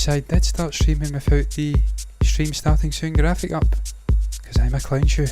Yes, I did start streaming without the stream starting soon graphic up, because I'm a clown shoe.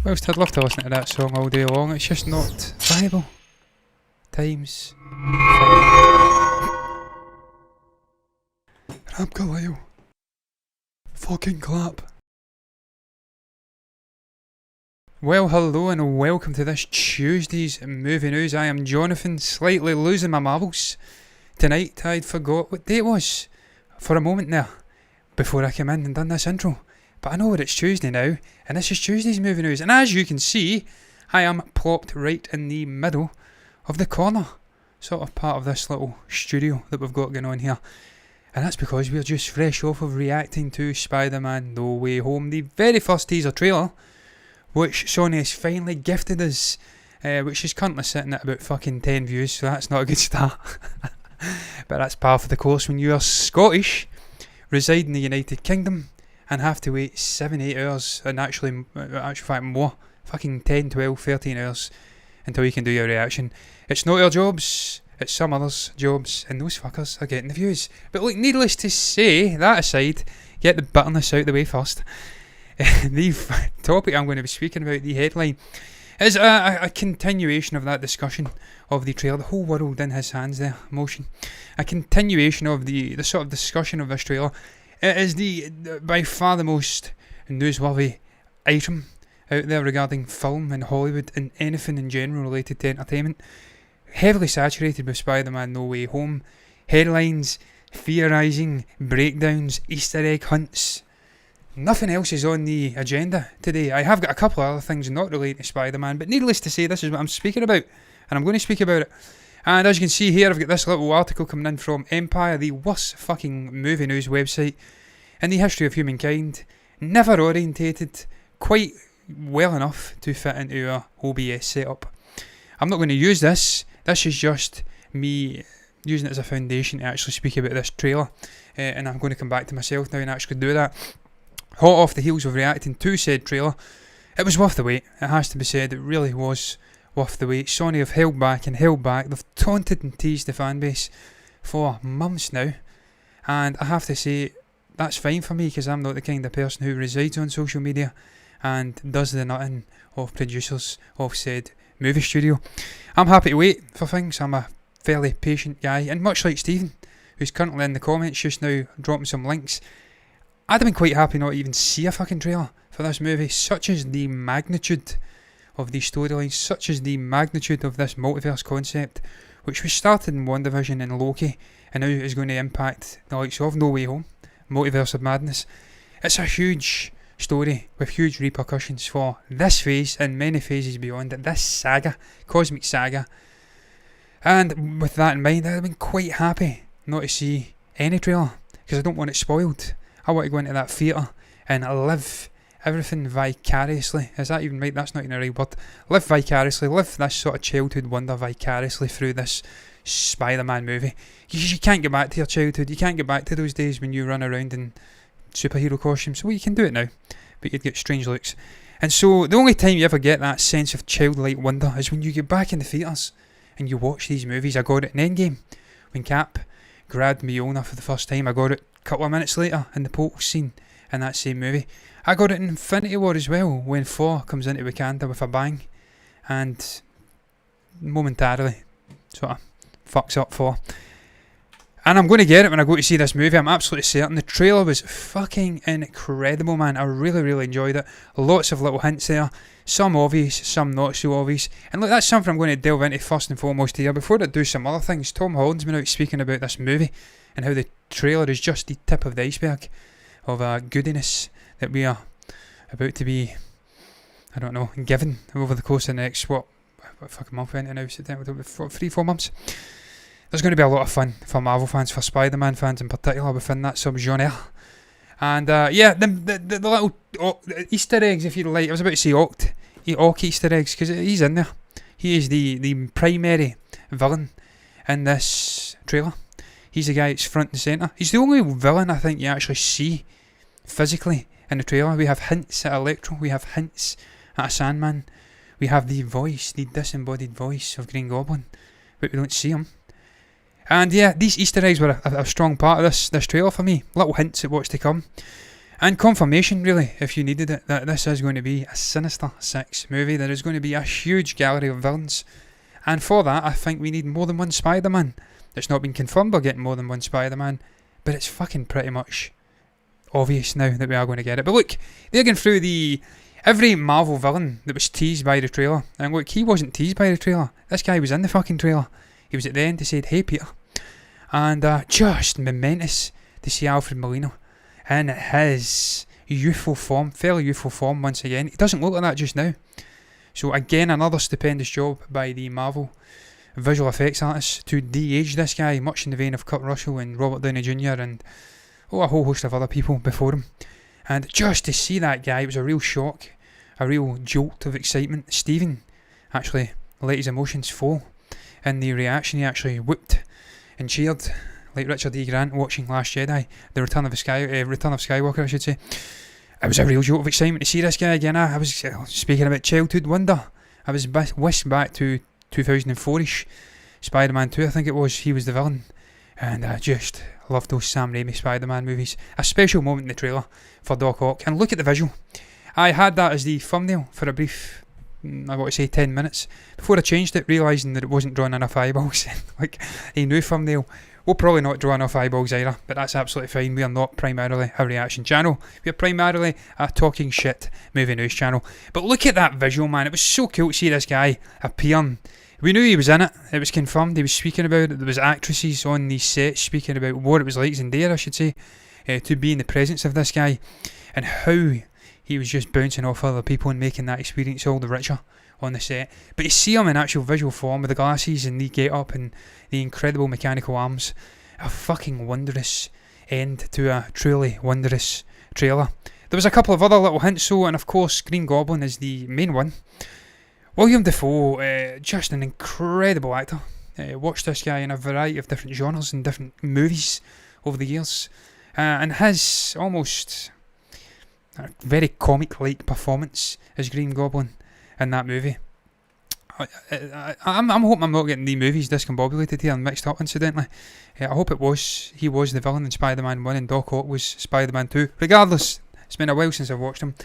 Whilst I'd love to listen to that song all day long, it's just not viable. Times. Ram Kaleo. Fucking clap. Well, hello and welcome to this Tuesday's movie news. I am Jonathan, slightly losing my marbles. Tonight I'd forgot what day it was for a moment there before I came in and done this intro. But I know that it's Tuesday now, and this is Tuesday's movie news. And as you can see, I am plopped right in the middle of the corner, sort of part of this little studio that we've got going on here. And that's because we're just fresh off of reacting to Spider-Man No Way Home, the very first teaser trailer, which Sony has finally gifted us, which is currently sitting at about fucking 10 views, so that's not a good start. But that's par for the course when you are Scottish, reside in the United Kingdom, and have to wait 7-8 hours, and actually fact more, fucking 10, 12, 13 hours until you can do your reaction. It's not our jobs, it's some others' jobs, and those fuckers are getting the views. But look, needless to say, that aside, get the bitterness out of the way first. The topic I'm going to be speaking about, the headline, It's a continuation of that discussion of the trailer, the whole world in his hands there, motion. A continuation of the sort of discussion of this trailer. It is by far the most newsworthy item out there regarding film and Hollywood and anything in general related to entertainment. Heavily saturated with Spider-Man No Way Home. Headlines, theorising, breakdowns, Easter egg hunts. Nothing else is on the agenda today. I have got a couple of other things not related to Spider-Man, but needless to say, this is what I'm speaking about, and I'm going to speak about it. And as you can see here, I've got this little article coming in from Empire, the worst fucking movie news website in the history of humankind. Never orientated quite well enough to fit into our OBS setup. I'm not going to use this. This is just me using it as a foundation to actually speak about this trailer. And I'm going to come back to myself now and actually do that. Hot off the heels of reacting to said trailer, it was worth the wait. It has to be said, it really was worth the wait. Sony have held back and held back. They've taunted and teased the fan base for months now. And I have to say, that's fine for me, because I'm not the kind of person who resides on social media and does the nutting of producers of said movie studio. I'm happy to wait for things. I'm a fairly patient guy, and much like Stephen, who's currently in the comments just now dropping some links, I'd have been quite happy not to even see a fucking trailer for this movie. Such is the magnitude of these storylines, such is the magnitude of this multiverse concept, which was started in WandaVision and Loki, and now is going to impact the likes of No Way Home, Multiverse of Madness. It's a huge story with huge repercussions for this phase and many phases beyond it, this saga, cosmic saga. And with that in mind, I'd have been quite happy not to see any trailer, because I don't want it spoiled. I want to go into that theatre and live everything vicariously. Is that even right? That's not even a right word. Live vicariously, live this sort of childhood wonder vicariously through this Spider-Man movie. You can't get back to your childhood. You can't get back to those days when you run around in superhero costumes. Well, you can do it now, but you'd get strange looks. And so the only time you ever get that sense of childlike wonder is when you get back in the theatres and you watch these movies. I got it in Endgame when Cap grabbed Mjolnir for the first time. I got it a couple of minutes later in the portal scene in that same movie. I got it in Infinity War as well, when Thor comes into Wakanda with a bang and momentarily sort of fucks up Thor. And I'm going to get it when I go to see this movie. I'm absolutely certain. The trailer was fucking incredible, man. I really, really enjoyed it. Lots of little hints there. Some obvious, some not so obvious. And look, that's something I'm going to delve into first and foremost here. Before I do some other things, Tom Holland's been out speaking about this movie and how the trailer is just the tip of the iceberg of goodiness that we are about to be, I don't know, given over the course of the next, what fucking month into now, September, 3-4 months. There's going to be a lot of fun for Marvel fans, for Spider-Man fans in particular, within that sub-genre. And yeah, the little Easter eggs, if you like. I was about to say Ock Easter eggs, because he's in there. He is the primary villain in this trailer. He's the guy that's front and centre. He's the only villain I think you actually see physically in the trailer. We have hints at Electro, we have hints at a Sandman, we have the voice, the disembodied voice of Green Goblin, but we don't see him. And yeah, these Easter eggs were a strong part of this trailer for me. Little hints at what's to come. And confirmation, really, if you needed it, that this is going to be a Sinister Six movie. There is going to be a huge gallery of villains. And for that, I think we need more than one Spider-Man. It's not been confirmed we're getting more than one Spider-Man, but it's fucking pretty much obvious now that we are going to get it. But look, they're going through every Marvel villain that was teased by the trailer. And look, he wasn't teased by the trailer. This guy was in the fucking trailer. He was at the end, he said, "Hey Peter." And just momentous to see Alfred Molina in his youthful form, fairly youthful form once again. He doesn't look like that just now. So again, another stupendous job by the Marvel visual effects artists to de-age this guy, much in the vein of Kurt Russell and Robert Downey Jr. and a whole host of other people before him. And just to see that guy, it was a real shock, a real jolt of excitement. Stephen actually let his emotions fall. In the reaction, he actually whooped and cheered like Richard E. Grant watching Last Jedi, the Return of Skywalker, I should say. It was a real jolt of excitement to see this guy again. I was speaking about childhood wonder. I was whisked back to 2004ish. Spider-Man 2, I think it was. He was the villain, and I just loved those Sam Raimi Spider-Man movies. A special moment in the trailer for Doc Ock, and look at the visual. I had that as the thumbnail for a brief I want to say 10 minutes before I changed it, realising that it wasn't drawing enough eyeballs. Like a new thumbnail will probably not draw enough eyeballs either, but that's absolutely fine. We are not primarily a reaction channel. We are primarily a talking shit movie news channel. But look at that visual, man. It was so cool to see this guy appearing. We knew he was in it. It was confirmed. He was speaking about it. There was actresses on these sets speaking about what it was like, Zendaya, I should say, to be in the presence of this guy, and how he was just bouncing off other people and making that experience all the richer on the set. But to see him in actual visual form with the glasses and the get-up and the incredible mechanical arms, a fucking wondrous end to a truly wondrous trailer. There was a couple of other little hints though, and of course Green Goblin is the main one. William Dafoe, just an incredible actor. Watched this guy in a variety of different genres and different movies over the years, and his almost very comic-like performance as Green Goblin in that movie. I'm hoping I'm not getting the movies discombobulated here and mixed up, incidentally. I hope he was the villain in Spider-Man 1 and Doc Ock was Spider-Man 2. Regardless, it's been a while since I've watched him.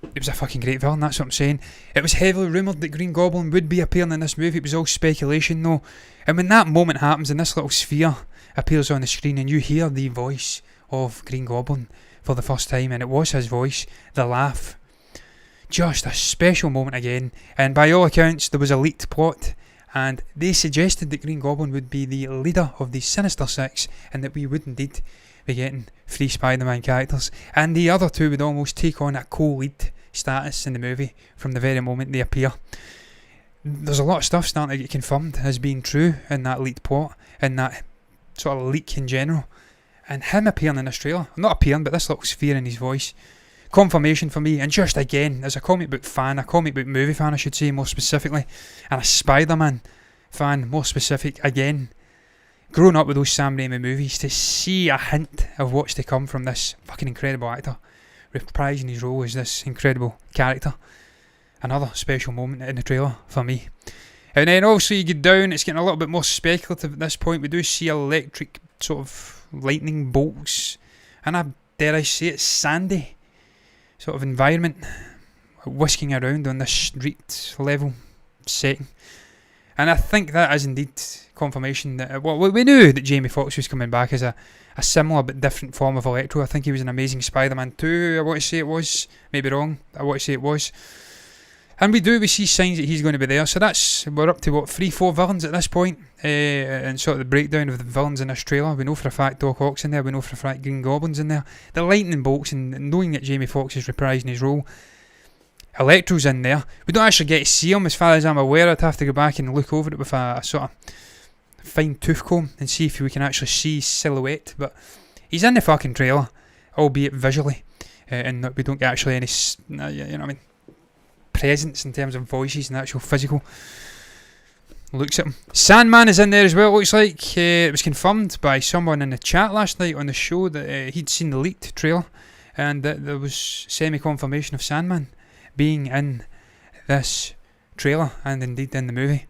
It was a fucking great villain, that's what I'm saying. It was heavily rumoured that Green Goblin would be appearing in this movie. It was all speculation though. And when that moment happens and this little sphere appears on the screen and you hear the voice of Green Goblin for the first time, and it was his voice, the laugh, just a special moment again. And by all accounts there was a leaked plot, and they suggested that Green Goblin would be the leader of the Sinister Six, and that we would indeed be getting 3 Spider-Man characters, and the other 2 would almost take on a co-lead status in the movie from the very moment they appear. There's a lot of stuff starting to get confirmed as being true in that leaked plot, and that sort of leak in general, and him appearing in this trailer, not appearing but this little sphere in his voice, confirmation for me. And just again, as a comic book fan, a comic book movie fan I should say more specifically, and a Spider-Man fan more specific again, growing up with those Sam Raimi movies, to see a hint of what's to come from this fucking incredible actor reprising his role as this incredible character, another special moment in the trailer for me. And then obviously you get down, it's getting a little bit more speculative at this point. We do see electric sort of lightning bolts, and a, dare I say it, sandy sort of environment whisking around on this street level setting. And I think that is indeed confirmation that, well, we knew that Jamie Foxx was coming back as a similar but different form of Electro. I think he was in Amazing Spider-Man 2, I want to say it was, maybe wrong, I want to say it was. And we see signs that he's going to be there, so we're up to what, 3-4 villains at this point, and sort of the breakdown of the villains in this trailer. We know for a fact Doc Ock's in there, we know for a fact Green Goblin's in there, the lightning bolts, and knowing that Jamie Foxx is reprising his role. Electro's in there. We don't actually get to see him as far as I'm aware. I'd have to go back and look over it with a sort of fine tooth comb and see if we can actually see his silhouette, but he's in the fucking trailer, albeit visually, and we don't get actually any, you know what I mean, presence in terms of voices and actual physical looks at him. Sandman is in there as well, it looks like. It was confirmed by someone in the chat last night on the show that he'd seen the leaked trailer, and that there was semi-confirmation of Sandman being in this trailer and indeed in the movie.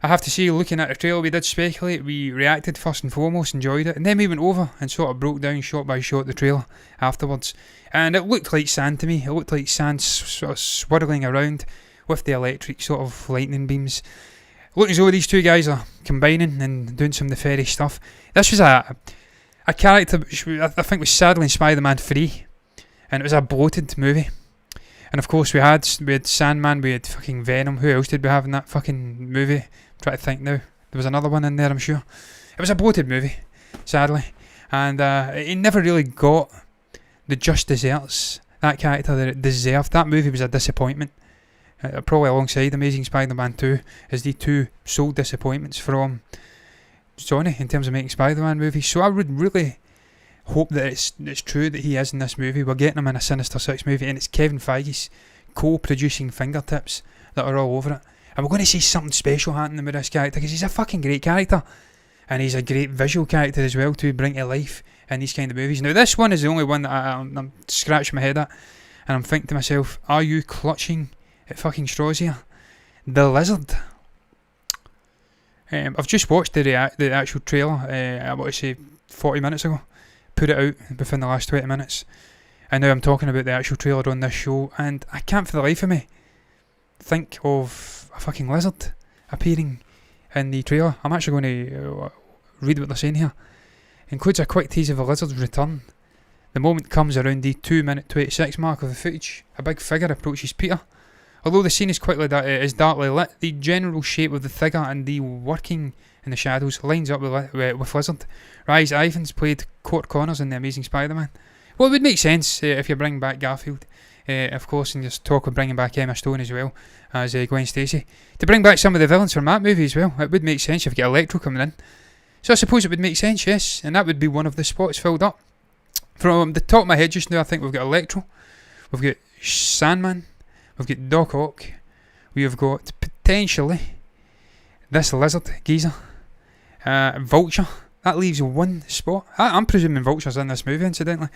I have to say, looking at the trailer, we did speculate, we reacted first and foremost, enjoyed it, and then we went over and sort of broke down shot by shot the trailer afterwards, and it looked like sand to me. It looked like sand sort of swirling around with the electric sort of lightning beams. Looking as though these two guys are combining and doing some nefarious stuff. This was a character which I think was sadly in Spider-Man 3, and it was a bloated movie. And of course we had Sandman, we had fucking Venom. Who else did we have in that fucking movie? I'm trying to think now. There was another one in there, I'm sure. It was a bloated movie, sadly. And it never really got the just desserts, that character that it deserved. That movie was a disappointment. Probably alongside Amazing Spider-Man 2 as the two sole disappointments from Sony in terms of making Spider-Man movies. So I would really hope that it's true that he is in this movie. We're getting him in a Sinister Six movie, and it's Kevin Feige's co-producing fingertips that are all over it. And we're going to see something special happening with this character, because he's a fucking great character, and he's a great visual character as well to bring to life in these kind of movies. Now this one is the only one that I'm scratching my head at, and I'm thinking to myself, are you clutching at fucking straws here? The Lizard. I've just watched the actual trailer, I want to say 40 minutes ago. Put it out within the last 20 minutes, and now I'm talking about the actual trailer on this show, and I can't for the life of me think of a fucking lizard appearing in the trailer. I'm actually going to read what they're saying here. Includes a quick tease of a lizard's return. The moment comes around the 2-minute 26 mark of the footage. A big figure approaches Peter. Although the scene is is darkly lit, the general shape of the figure and the working in the shadows lines up with Lizard. Rhys Ifans played Court Connors in The Amazing Spider-Man. Well, it would make sense if you bring back Garfield, of course, and there's talk of bringing back Emma Stone as well as Gwen Stacy. To bring back some of the villains from that movie as well, it would make sense if you get Electro coming in. So I suppose it would make sense, yes, and that would be one of the spots filled up. From the top of my head just now, I think we've got Electro, we've got Sandman, we've got Doc Ock, we have got potentially this lizard geezer, Vulture. That leaves one spot. I'm presuming Vulture's in this movie, incidentally.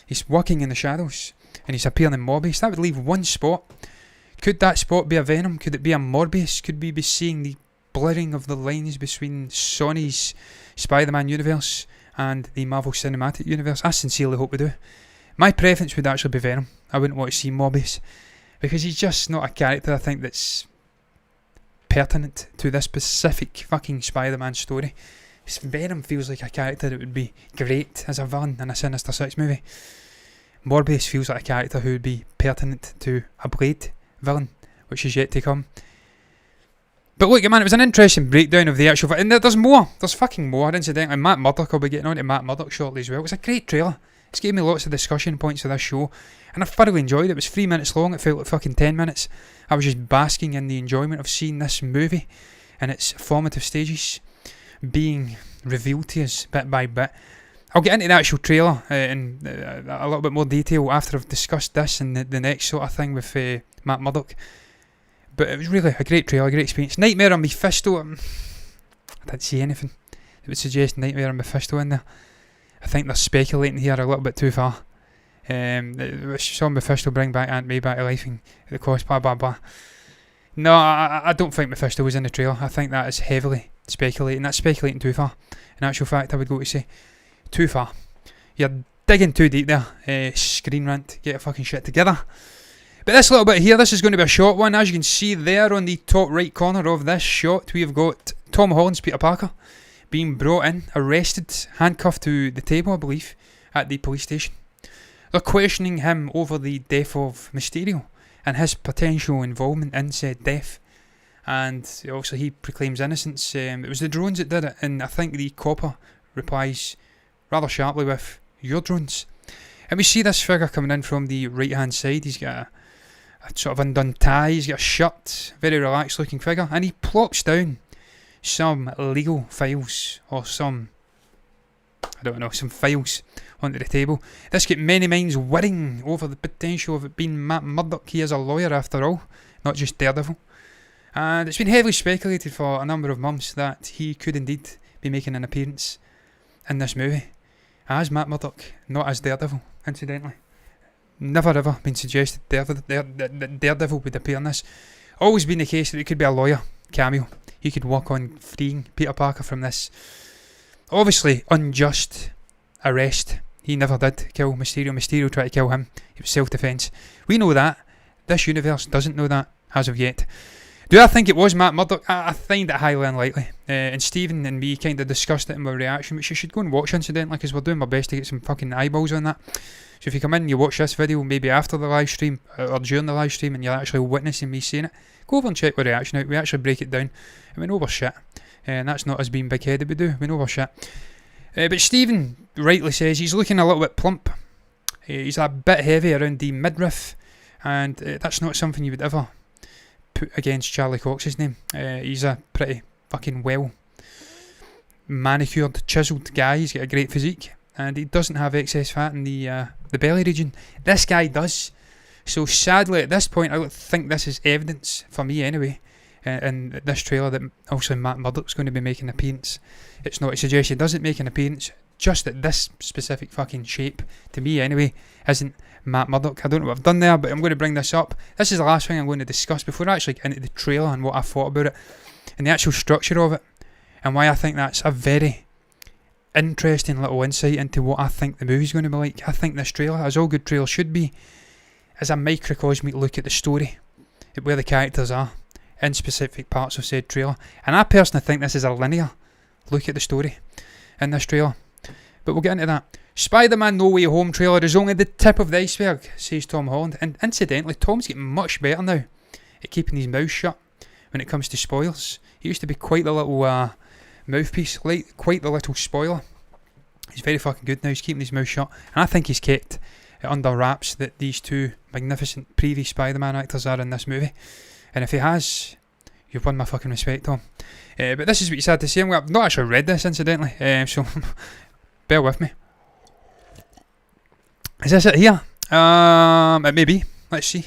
He's working in the shadows and he's appearing in Morbius. That would leave one spot. Could that spot be a Venom? Could it be a Morbius? Could we be seeing the blurring of the lines between Sony's Spider-Man universe and the Marvel Cinematic Universe? I sincerely hope we do. My preference would actually be Venom. I wouldn't want to see Morbius because he's just not a character I think that's pertinent to this specific fucking Spider-Man story. Venom feels like a character that would be great as a villain in a Sinister Six movie. Morbius feels like a character who would be pertinent to a Blade villain, which is yet to come. But look, man, it was an interesting breakdown of the actual... And there's more. There's fucking more, incidentally. Matt Murdock, I'll be getting on to Matt Murdock shortly as well. It was a great trailer. It's gave me lots of discussion points for this show, and I thoroughly enjoyed it. It was 3 minutes long. It felt like fucking 10 minutes. I was just basking in the enjoyment of seeing this movie and its formative stages being revealed to us bit by bit. I'll get into the actual trailer in a little bit more detail after I've discussed this and the next sort of thing with Matt Murdock. But it was really a great trailer, a great experience. Nightmare on Mephisto. I didn't see anything that would suggest Nightmare on Mephisto in there. I think they're speculating here a little bit too far. Saw Mephisto bring back Aunt May back to life and the cost, blah blah blah. No, I don't think Mephisto was in the trailer. I think that is heavily speculating. That's speculating too far. In actual fact, I would go to say too far. You're digging too deep there. Screen Rant, get your fucking shit together. But this little bit here, this is going to be a short one. As you can see there on the top right corner of this shot, we have got Tom Holland's Peter Parker being brought in, arrested, handcuffed to the table, I believe, at the police station. They're questioning him over the death of Mysterio and his potential involvement in said death. And obviously he proclaims innocence. It was the drones that did it, and I think the copper replies rather sharply with, "Your drones." And we see this figure coming in from the right hand side. He's got a sort of undone tie, he's got a shirt, very relaxed looking figure, and he plops down some legal files or some files onto the table. This got many minds whirring over the potential of it being Matt Murdock. He is a lawyer after all, not just Daredevil. And it's been heavily speculated for a number of months that he could indeed be making an appearance in this movie as Matt Murdock, not as Daredevil, incidentally. Never ever been suggested that Daredevil would appear in this. Always been the case that it could be a lawyer cameo. He could work on freeing Peter Parker from this obviously unjust arrest. He never did kill Mysterio. Mysterio tried to kill him. It was self-defense. We know that. This universe doesn't know that as of yet. Do I think it was Matt Murdock? I find it highly unlikely. And Stephen and me kind of discussed it in my reaction, which you should go and watch, incidentally, because we're doing my best to get some fucking eyeballs on that. So if you come in and you watch this video, maybe after the live stream or during the live stream, and you're actually witnessing me saying it, go over and check my reaction out. We actually break it down, and we know we're shit. And that's not us being big-headed, we do. We know we're shit. But Stephen rightly says he's looking a little bit plump. He's a bit heavy around the midriff, and that's not something you would ever put against Charlie Cox's name. He's a pretty fucking well manicured, chiselled guy. He's got a great physique, and he doesn't have excess fat in the belly region. This guy does. So sadly, at this point, I don't think this is evidence for me anyway. In this trailer, that also Matt Murdock's going to be making an appearance. It's not to suggest he doesn't make an appearance, just that this specific fucking shape, to me anyway, isn't Matt Murdock. I don't know what I've done there, but I'm going to bring this up. This is the last thing I'm going to discuss before I actually get into the trailer and what I thought about it, and the actual structure of it, and why I think that's a very interesting little insight into what I think the movie's going to be like. I think this trailer, as all good trailers should be, is a microcosmic look at the story. where the characters are in specific parts of said trailer. And I personally think this is a linear look at the story in this trailer. But we'll get into that. Spider-Man No Way Home trailer is only the tip of the iceberg, says Tom Holland. And incidentally, Tom's getting much better now at keeping his mouth shut when it comes to spoilers. He used to be quite the little mouthpiece, quite the little spoiler. He's very fucking good now. He's keeping his mouth shut. And I think he's kept it under wraps that these two magnificent previous Spider-Man actors are in this movie. And if he has, you've won my fucking respect, Tom. But this is what he's had to say. I've not actually read this, incidentally, so bear with me. Is this it here? It may be. Let's see.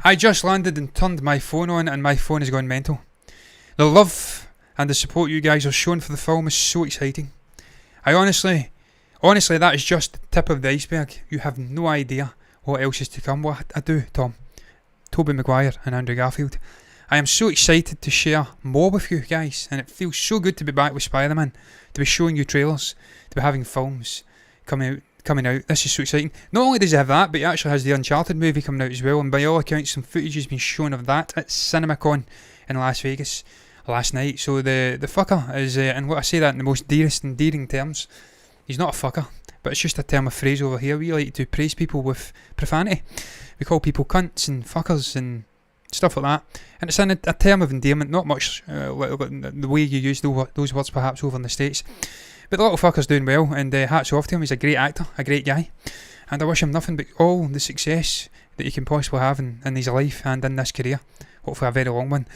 I just landed and turned my phone on, and my phone has gone mental. The love and the support you guys have shown for the film is so exciting. I honestly, that is just the tip of the iceberg. You have no idea what else is to come. What I do, Tom, Tobey Maguire and Andrew Garfield. I am so excited to share more with you guys, and it feels so good to be back with Spider-Man, to be showing you trailers, to be having films coming out. This is so exciting. Not only does he have that, but he actually has the Uncharted movie coming out as well, and by all accounts some footage has been shown of that at CinemaCon in Las Vegas last night. So the fucker is, and what I say that in the most dearest and endearing terms, he's not a fucker, but it's just a term of phrase over here. We like to praise people with profanity. We call people cunts and fuckers and stuff like that, and it's a term of endearment, not much like the way you use those words perhaps over in the States. But the little fucker's doing well, and hats off to him. He's a great actor, a great guy, and I wish him nothing but all the success that he can possibly have in his life and in this career. Hopefully a very long one.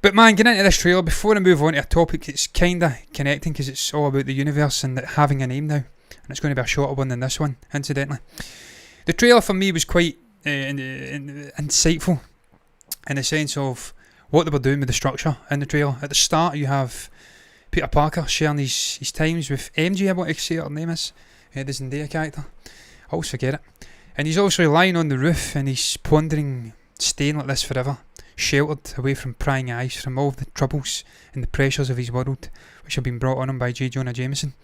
But man, getting into this trailer, before I move on to a topic that's kinda connecting, because it's all about the universe and having a name now, and it's going to be a shorter one than this one, incidentally. The trailer for me was quite insightful in the sense of what they were doing with the structure in the trailer. At the start you have Peter Parker sharing his times with MJ, I want to say her name is, the Zendaya character. I always forget it. And he's also lying on the roof and he's pondering staying like this forever, sheltered away from prying eyes, from all the troubles and the pressures of his world, which have been brought on him by J. Jonah Jameson.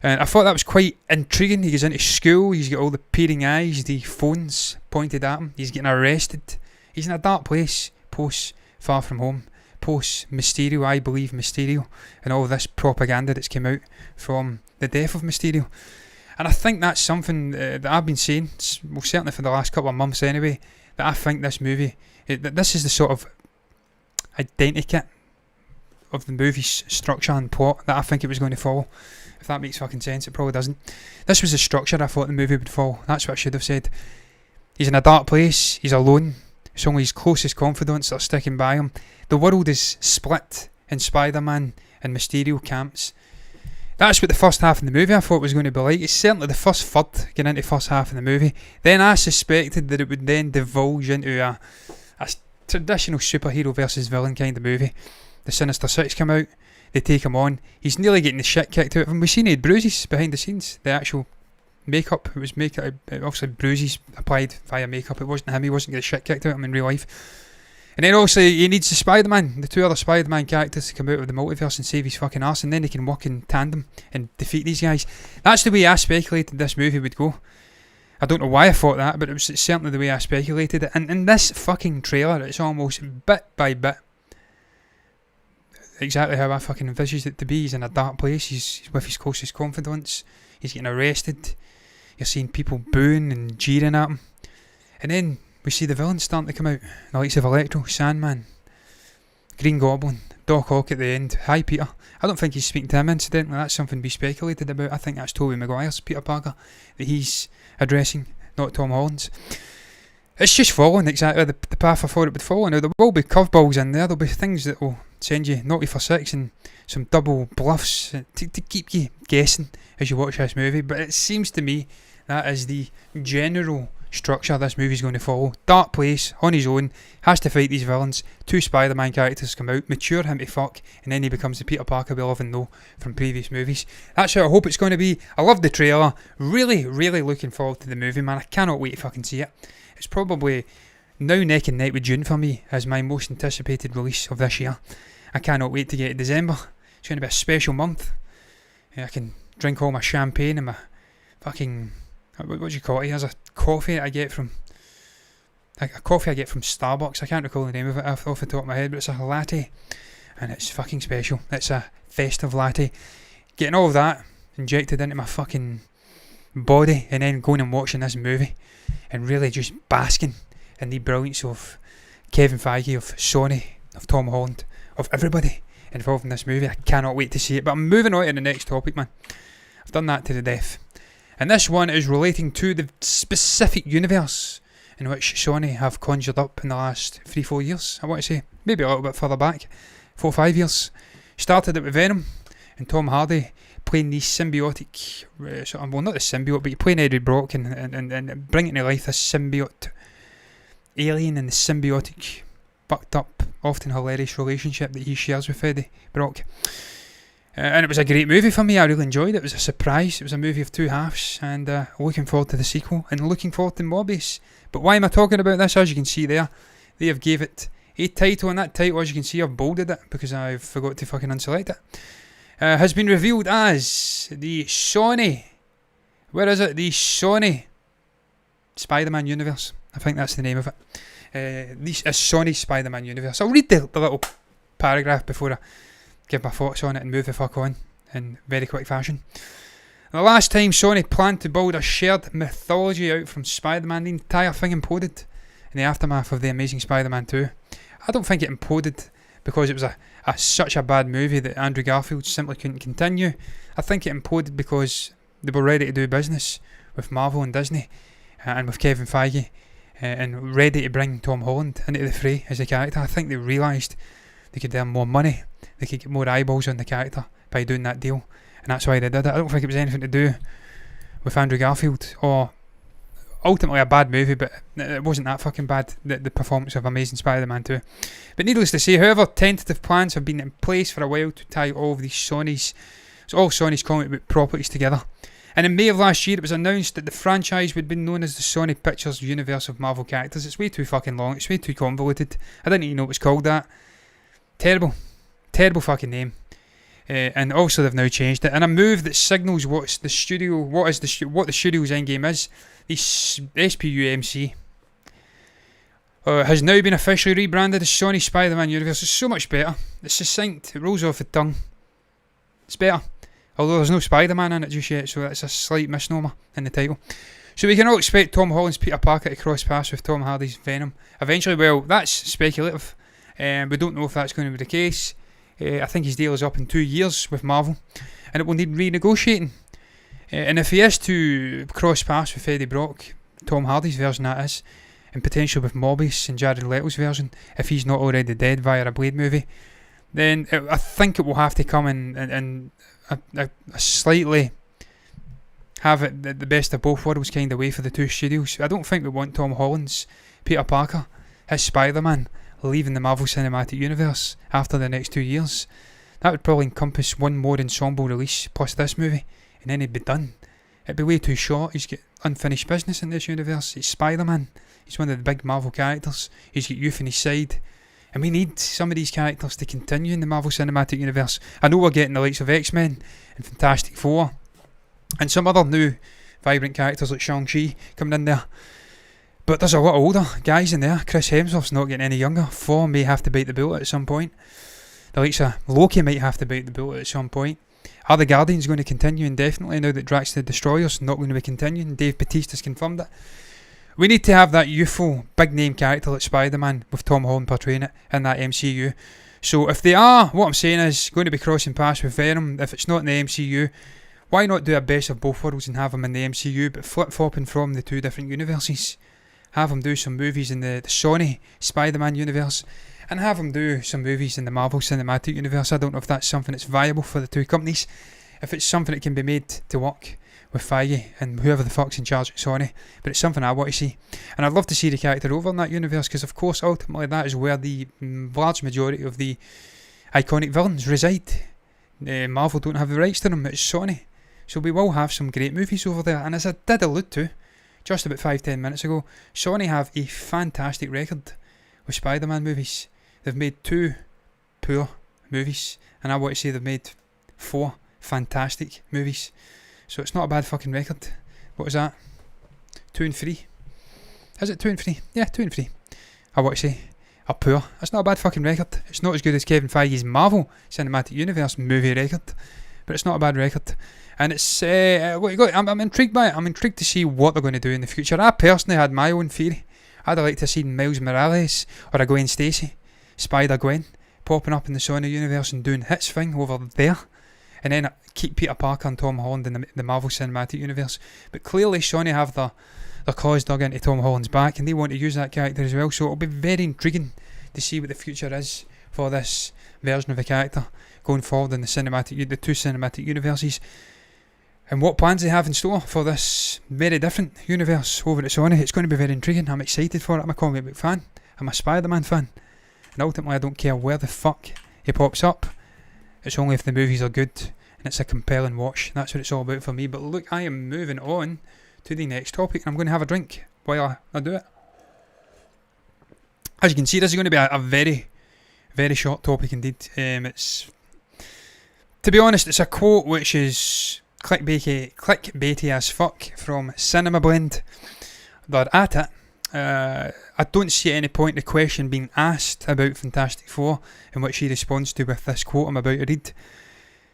And I thought that was quite intriguing. He goes into school, he's got all the peering eyes, the phones pointed at him, he's getting arrested. He's in a dark place, post Far From Home, post Mysterio, I believe Mysterio, and all this propaganda that's come out from the death of Mysterio. And I think that's something that I've been saying, well, certainly for the last couple of months anyway, that I think this movie, that this is the sort of identikit of the movie's structure and plot that I think it was going to follow. If that makes fucking sense, it probably doesn't. This was the structure I thought the movie would follow. That's what I should have said. He's in a dark place, he's alone, it's only his closest confidants that are sticking by him. The world is split in Spider-Man and Mysterio camps. That's what the first half of the movie I thought was going to be like. It's certainly the first third getting into the first half of the movie. Then I suspected that it would then divulge into a traditional superhero versus villain kind of movie. The Sinister Six come out, they take him on, he's nearly getting the shit kicked out of him. We've seen he had bruises behind the scenes, the actual makeup, it was obviously bruises applied via makeup, it wasn't him, he wasn't getting the shit kicked out of him in real life. And then also he needs the Spider-Man, the two other Spider-Man characters to come out of the multiverse and save his fucking arse, and then they can work in tandem and defeat these guys. That's the way I speculated this movie would go. I don't know why I thought that, but it's certainly the way I speculated it. And in this fucking trailer, it's almost bit by bit exactly how I fucking envisaged it to be. He's in a dark place, he's with his closest confidants, he's getting arrested, you're seeing people booing and jeering at him, and then we see the villains starting to come out, the likes of Electro, Sandman, Green Goblin, Doc Ock at the end. Hi Peter. I don't think he's speaking to him, incidentally, that's something we speculated about. I think that's Tobey Maguire's Peter Parker that he's addressing, not Tom Holland's. It's just following exactly the path I thought it would follow. Now there will be curveballs in there, there'll be things that will send you naughty for six and some double bluffs to keep you guessing as you watch this movie, but it seems to me that is the general structure this movie's going to follow. Dark place, on his own, has to fight these villains, two Spider-Man characters come out, mature him to fuck, and then he becomes the Peter Parker we love and know from previous movies. That's how I hope it's going to be. I love the trailer, really, really looking forward to the movie, man. I cannot wait to fucking see it. It's probably now neck and neck with June for me as my most anticipated release of this year. I cannot wait to get to December. It's going to be a special month. I can drink all my champagne and my fucking, what do you call it? Here's a coffee that I get from a coffee I get from Starbucks. I can't recall the name of it off the top of my head, but it's a latte, and it's fucking special. It's a festive latte. Getting all of that injected into my fucking body, and then going and watching this movie, and really just basking in the brilliance of Kevin Feige, of Sony, of Tom Holland, of everybody involved in this movie. I cannot wait to see it. But I'm moving on to the next topic, man. I've done that to the death. And this one is relating to the specific universe in which Sony have conjured up in the last 3-4 years, I want to say. Maybe a little bit further back, 4 or 5 years. Started it with Venom and Tom Hardy playing the symbiotic, well, not the symbiote, but playing Eddie Brock and bringing to life this symbiote alien and the symbiotic, fucked up, often hilarious relationship that he shares with Eddie Brock. And it was a great movie for me. I really enjoyed it. It was a surprise. It was a movie of two halves, and looking forward to the sequel and looking forward to Morbius. But why am I talking about this? As you can see there, they have gave it a title, and that title, as you can see, I've bolded it because I forgot to fucking unselect it. Has been revealed as the Sony, where is it? The Sony Spider-Man universe. I think that's the name of it. The Sony Spider-Man universe. I'll read the little paragraph before I give my thoughts on it and move the fuck on in very quick fashion. The last time Sony planned to build a shared mythology out from Spider-Man, the entire thing imploded in the aftermath of The Amazing Spider-Man 2. I don't think it imploded because it was such a bad movie that Andrew Garfield simply couldn't continue. I think it imploded because they were ready to do business with Marvel and Disney and with Kevin Feige and ready to bring Tom Holland into the fray as a character. I think they realised they could earn more money, they could get more eyeballs on the character by doing that deal, and that's why they did it. I don't think it was anything to do with Andrew Garfield, or ultimately a bad movie, but it wasn't that fucking bad, the performance of Amazing Spider-Man 2. But needless to say, however, tentative plans have been in place for a while to tie all of these all Sony's comic book properties together. And in May of last year, it was announced that the franchise would be known as the Sony Pictures Universe of Marvel characters. It's way too fucking long, it's way too convoluted. I didn't even know it was called that. Terrible fucking name. And also they've now changed it, and a move that signals what the studio's endgame is. The SPUMC has now been officially rebranded as Sony Spider-Man Universe. It's so much better. It's succinct. It rolls off the tongue. It's better. Although there's no Spider-Man in it just yet, so that's a slight misnomer in the title. So we can all expect Tom Holland's Peter Parker to cross paths with Tom Hardy's Venom eventually. Well, that's speculative. We don't know if that's going to be the case. I think his deal is up in 2 years with Marvel, and it will need renegotiating. And if he is to cross paths with Eddie Brock, Tom Hardy's version that is, and potentially with Morbius and Jared Leto's version, if he's not already dead via a Blade movie, then I think it will have to come in a slightly have it the best of both worlds kind of way for the two studios. I don't think we want Tom Holland's Peter Parker, his Spider-Man, leaving the Marvel Cinematic Universe after the next 2 years. That would probably encompass one more ensemble release plus this movie, and then he'd be done. It'd be way too short. He's got unfinished business in this universe. He's Spider-Man. He's one of the big Marvel characters. He's got youth on his side. And we need some of these characters to continue in the Marvel Cinematic Universe. I know we're getting the likes of X-Men and Fantastic Four and some other new vibrant characters like Shang-Chi coming in there. But there's a lot of older guys in there. Chris Hemsworth's not getting any younger. Thor may have to bite the bullet at some point. The likes of Loki might have to bite the bullet at some point. Are the Guardians going to continue indefinitely now that Drax the Destroyer's not going to be continuing? Dave Bautista's confirmed it. We need to have that youthful, big name character like Spider-Man with Tom Holland portraying it in that MCU. So if they are, what I'm saying is, going to be crossing paths with Venom, if it's not in the MCU, why not do a best of both worlds and have them in the MCU, but flip-flopping from the two different universes? Have them do some movies in the Sony Spider-Man universe, and have them do some movies in the Marvel Cinematic Universe. I don't know if that's something that's viable for the two companies, if it's something that can be made to work with Feige and whoever the fuck's in charge at Sony, but it's something I want to see. And I'd love to see the character over in that universe, because of course ultimately that is where the large majority of the iconic villains reside. Marvel don't have the rights to them, it's Sony. So we will have some great movies over there, and as I did allude to just about 5-10 minutes ago, Sony have a fantastic record with Spider-Man movies. They've made 2 poor movies, and I want to say they've made 4 fantastic movies. So it's not a bad fucking record. What was that? 2 and 3. Is it 2 and 3? Yeah, 2 and 3. I want to say are poor. It's not a bad fucking record. It's not as good as Kevin Feige's Marvel Cinematic Universe movie record, but it's not a bad record. And it's what you got. I'm intrigued by it. I'm intrigued to see what they're going to do in the future. I personally had my own theory. I'd have liked to have seen Miles Morales or a Gwen Stacy, Spider-Gwen, popping up in the Sony universe and doing his thing over there, and then keep Peter Parker and Tom Holland in the Marvel Cinematic Universe. But clearly Sony have their claws dug into Tom Holland's back, and they want to use that character as well, so it'll be very intriguing to see what the future is for this version of the character going forward in the two cinematic universes, and what plans they have in store for this very different universe over at Sony. It's going to be very intriguing. I'm excited for it. I'm a comic book fan. I'm a Spider-Man fan, and ultimately I don't care where the fuck he pops up. It's only if the movies are good and it's a compelling watch. That's what it's all about for me. But look, I am moving on to the next topic, and I'm going to have a drink while I do it. As you can see, this is going to be a very, very short topic indeed. It's, to be honest, it's a quote which is clickbaity as fuck from Cinema Blend. They're at it. I don't see any point in the question being asked about Fantastic Four and what she responds to with this quote I'm about to read.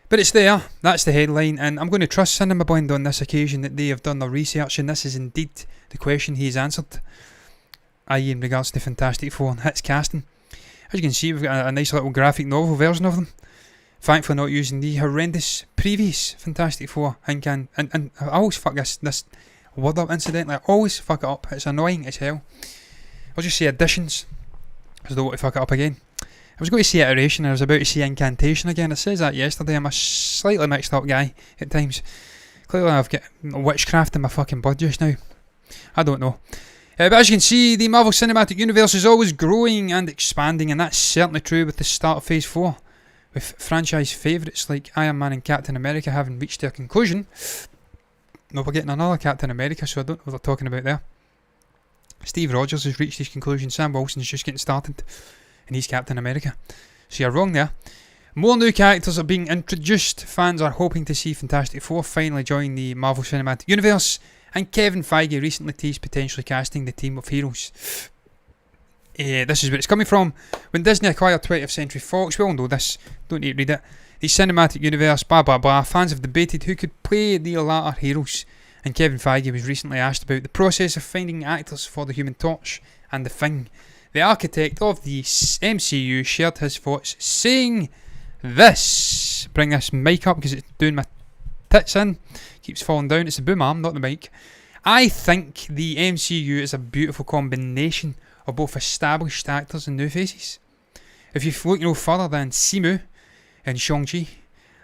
But it's there, that's the headline, and I'm going to trust Cinema Blend on this occasion that they have done their research and this is indeed the question he's answered, i.e. in regards to Fantastic Four and its casting. As you can see, we've got a nice little graphic novel version of them, thankfully not using the horrendous previous Fantastic Four, and I always fuck this word up incidentally, I always fuck it up, it's annoying as hell. I'll just say additions, because I don't want to fuck it up again. I was going to say iteration and I was about to say incantation again. I says that yesterday. I'm a slightly mixed up guy at times. Clearly I've got witchcraft in my fucking blood just now. I don't know. But as you can see, the Marvel Cinematic Universe is always growing and expanding, and that's certainly true with the start of Phase 4. With franchise favourites like Iron Man and Captain America having reached their conclusion. No, we're getting another Captain America, so I don't know what they're talking about there. Steve Rogers has reached his conclusion. Sam Wilson's just getting started. And he's Captain America. So you're wrong there. More new characters are being introduced. Fans are hoping to see Fantastic Four finally join the Marvel Cinematic Universe, and Kevin Feige recently teased potentially casting the team of heroes. This is where it's coming from. When Disney acquired 20th Century Fox, we all know this, don't need to read it. The Cinematic Universe, blah blah blah, fans have debated who could play the latter heroes, and Kevin Feige was recently asked about the process of finding actors for the Human Torch and the Thing. The architect of the MCU shared his thoughts, saying this. Bring this mic up because it's doing my tits in. Keeps falling down. It's the boom arm, not the mic. I think the MCU is a beautiful combination of both established actors and new faces. If you look no further than Simu and Shang-Chi,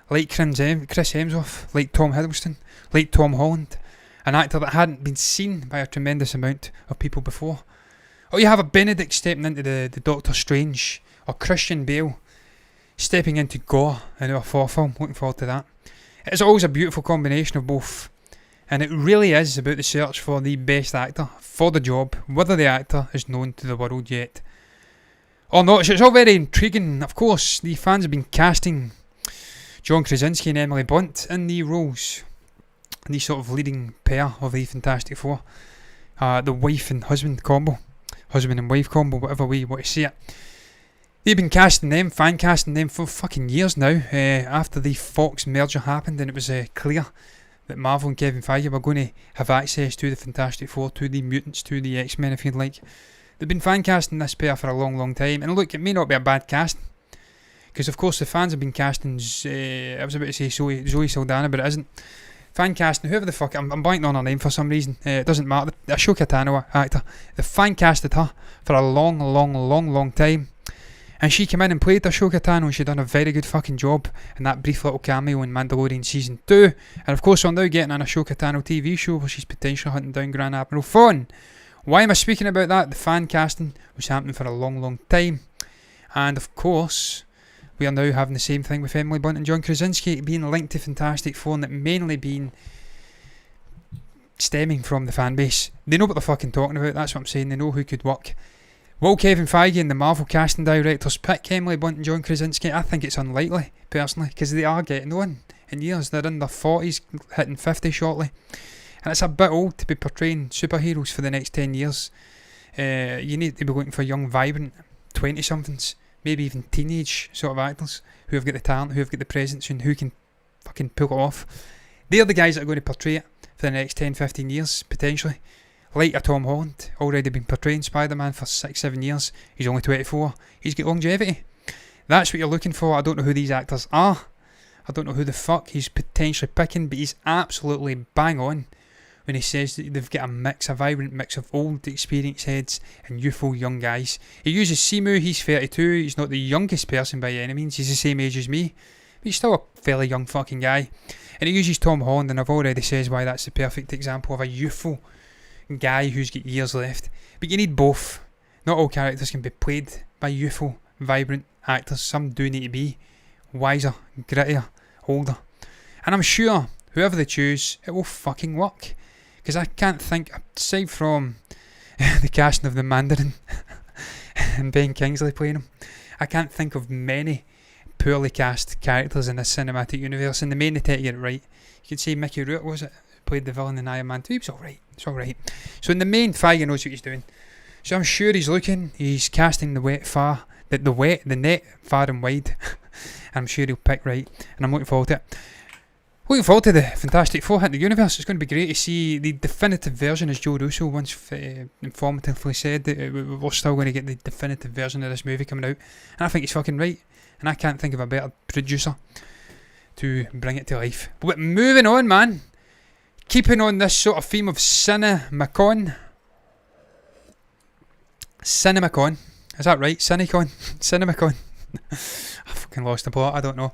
like Chris Hemsworth, like Tom Hiddleston, like Tom Holland, an actor that hadn't been seen by a tremendous amount of people before. Or you have a Benedict stepping into the Doctor Strange, or Christian Bale stepping into Gore in our 4th film. Looking forward to that. It's always a beautiful combination of both, and it really is about the search for the best actor for the job, whether the actor is known to the world yet or not. So it's all very intriguing. Of course, the fans have been casting John Krasinski and Emily Blunt in the roles, and the sort of leading pair of the Fantastic Four, the wife and husband combo. Husband and wife combo, whatever way you want to say it. They've been fan casting them for fucking years now, after the Fox merger happened and it was clear that Marvel and Kevin Feige were going to have access to the Fantastic Four, to the mutants, to the X-Men if you'd like. They've been fan casting this pair for a long, long time, and look, it may not be a bad casting, because of course the fans have been casting, I was about to say Zoe Saldana, but it isn't. Fan casting, whoever the fuck, I'm blanking on her name for some reason, it doesn't matter, the Ashoka Tano actor, they fan casted her for a long time, and she came in and played Ashoka Tano, and she done a very good fucking job in that brief little cameo in Mandalorian Season 2, and of course we're now getting an Ashoka Tano TV show where she's potentially hunting down Grand Admiral Thrawn. Why am I speaking about that? The fan casting was happening for a long time, and of course we are now having the same thing with Emily Blunt and John Krasinski being linked to Fantastic Four, and it mainly being stemming from the fan base. They know what they're fucking talking about, that's what I'm saying, they know who could work. Will Kevin Feige and the Marvel casting directors pick Emily Blunt and John Krasinski? I think it's unlikely, personally, because they are getting on in years. They're in their 40s, hitting 50 shortly. And it's a bit old to be portraying superheroes for the next 10 years. You need to be looking for young, vibrant 20-somethings, maybe even teenage sort of actors who have got the talent, who have got the presence, and who can fucking pull it off. They're the guys that are going to portray it for the next 10, 15 years, potentially. Like a Tom Holland, already been portraying Spider-Man for 6-7 years. He's only 24. He's got longevity. That's what you're looking for. I don't know who these actors are. I don't know who the fuck he's potentially picking, but he's absolutely bang on when he says that they've got a vibrant mix of old experienced heads and youthful young guys. He uses Simu, he's 32, he's not the youngest person by any means, he's the same age as me, but he's still a fairly young fucking guy. And he uses Tom Holland, and I've already said why that's the perfect example of a youthful guy who's got years left. But you need both. Not all characters can be played by youthful, vibrant actors. Some do need to be wiser, grittier, older. And I'm sure whoever they choose, it will fucking work. Because I can't think, aside from the casting of the Mandarin and Ben Kingsley playing him, I can't think of many poorly cast characters in this cinematic universe. And the main attempt to get it right, you could say Mickey Rourke, was it? Played the villain in Iron Man 2. He was alright. It's alright. So in the main, Feige knows what he's doing. So I'm sure he's casting the net far and wide. I'm sure he'll pick right. And I'm looking forward to it. Looking forward to the Fantastic Four hitting the universe. It's going to be great to see the definitive version, as Joe Russo once informatively said, that we're still going to get the definitive version of this movie coming out. And I think he's fucking right. And I can't think of a better producer to bring it to life. But moving on, man. Keeping on this sort of theme of CinemaCon. CinemaCon. Is that right? CinemaCon. CinemaCon. I fucking lost the plot. I don't know.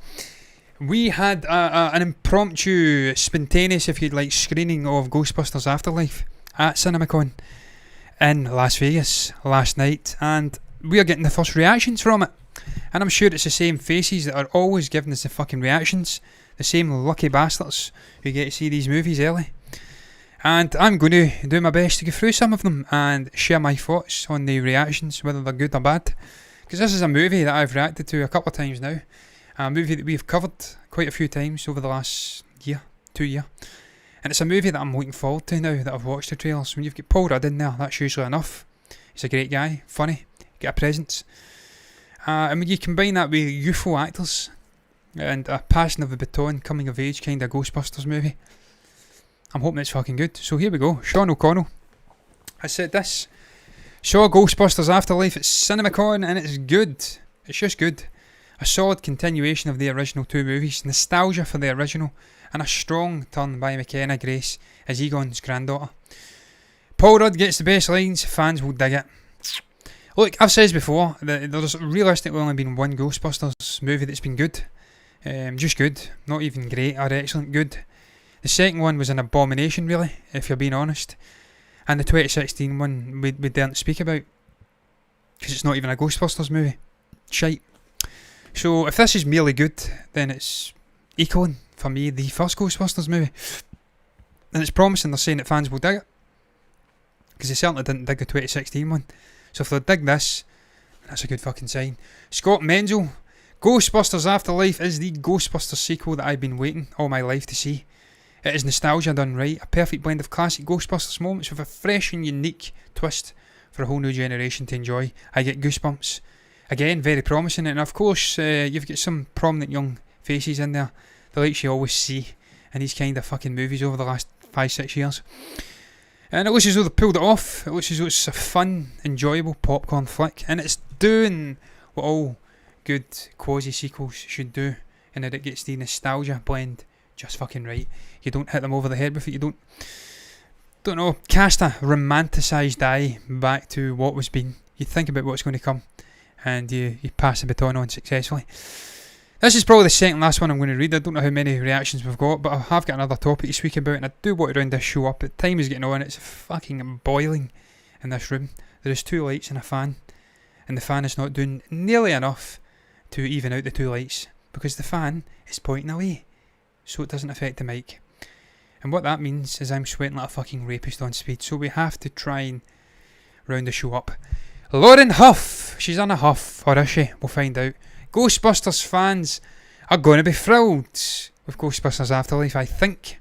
We had an impromptu, spontaneous, if you'd like, screening of Ghostbusters Afterlife at CinemaCon in Las Vegas last night, and we are getting the first reactions from it. And I'm sure it's the same faces that are always giving us the fucking reactions, the same lucky bastards who get to see these movies early. And I'm going to do my best to go through some of them and share my thoughts on the reactions, whether they're good or bad. Because this is a movie that I've reacted to a couple of times now. A movie that we've covered quite a few times over the last year, 2 years. And it's a movie that I'm looking forward to now that I've watched the trailers. When you've got Paul Rudd in there, that's usually enough. He's a great guy, funny, got a presence. And when you combine that with youthful actors and a passing of the baton, coming of age kind of Ghostbusters movie, I'm hoping it's fucking good. So here we go. Sean O'Connell has said this. Saw Ghostbusters Afterlife at CinemaCon and it's good. It's just good. A solid continuation of the original two movies, nostalgia for the original, and a strong turn by McKenna Grace as Egon's granddaughter. Paul Rudd gets the best lines, fans will dig it. Look, I've said before that there's realistically only been one Ghostbusters movie that's been good. Just good, not even great or excellent good. The second one was an abomination, really, if you're being honest. And the 2016 one we daren't speak about, because it's not even a Ghostbusters movie. Shite. So if this is merely good, then it's equaling, for me, the first Ghostbusters movie. And it's promising they're saying that fans will dig it, because they certainly didn't dig the 2016 one. So if they dig this, that's a good fucking sign. Scott Menzel, Ghostbusters Afterlife is the Ghostbusters sequel that I've been waiting all my life to see. It is nostalgia done right, a perfect blend of classic Ghostbusters moments with a fresh and unique twist for a whole new generation to enjoy. I get goosebumps. Again, very promising, and of course you've got some prominent young faces in there, the likes you always see in these kind of fucking movies over the last 5-6 years. And it looks as though they pulled it off. It looks as though it's a fun, enjoyable popcorn flick, and it's doing what all good quasi-sequels should do, in that it gets the nostalgia blend just fucking right. You don't hit them over the head with it, you don't know, cast a romanticised eye back to what was been. You think about what's going to come, and you pass the baton on successfully. This is probably the second last one I'm going to read. I don't know how many reactions we've got, but I have got another topic to speak about, and I do want to round this show up. The time is getting on, it's fucking boiling in this room. There is 2 lights and a fan, and the fan is not doing nearly enough to even out the 2 lights, because the fan is pointing away, so it doesn't affect the mic. And what that means is I'm sweating like a fucking rapist on speed, so we have to try and round the show up. Lauren Huff, she's on a huff, or is she? We'll find out. Ghostbusters fans are going to be thrilled with Ghostbusters Afterlife, I think.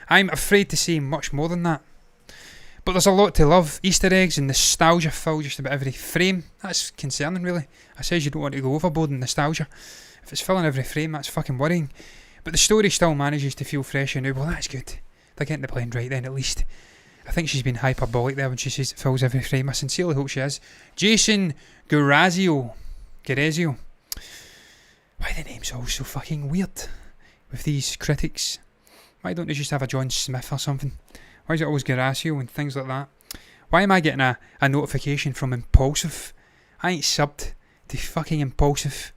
I'm afraid to say much more than that. But there's a lot to love. Easter eggs and nostalgia fill just about every frame. That's concerning, really. I says you don't want to go overboard in nostalgia. If it's filling every frame, that's fucking worrying. But the story still manages to feel fresh and new. Well, that's good. They're getting the blend right then, at least. I think she's been hyperbolic there when she says it fills every frame. I sincerely hope she is. Jason Gurazio. Why the name's all so fucking weird with these critics? Why don't they just have a John Smith or something? Why is it always Gurazio and things like that? Why am I getting a notification from Impulsive? I ain't subbed to fucking Impulsive.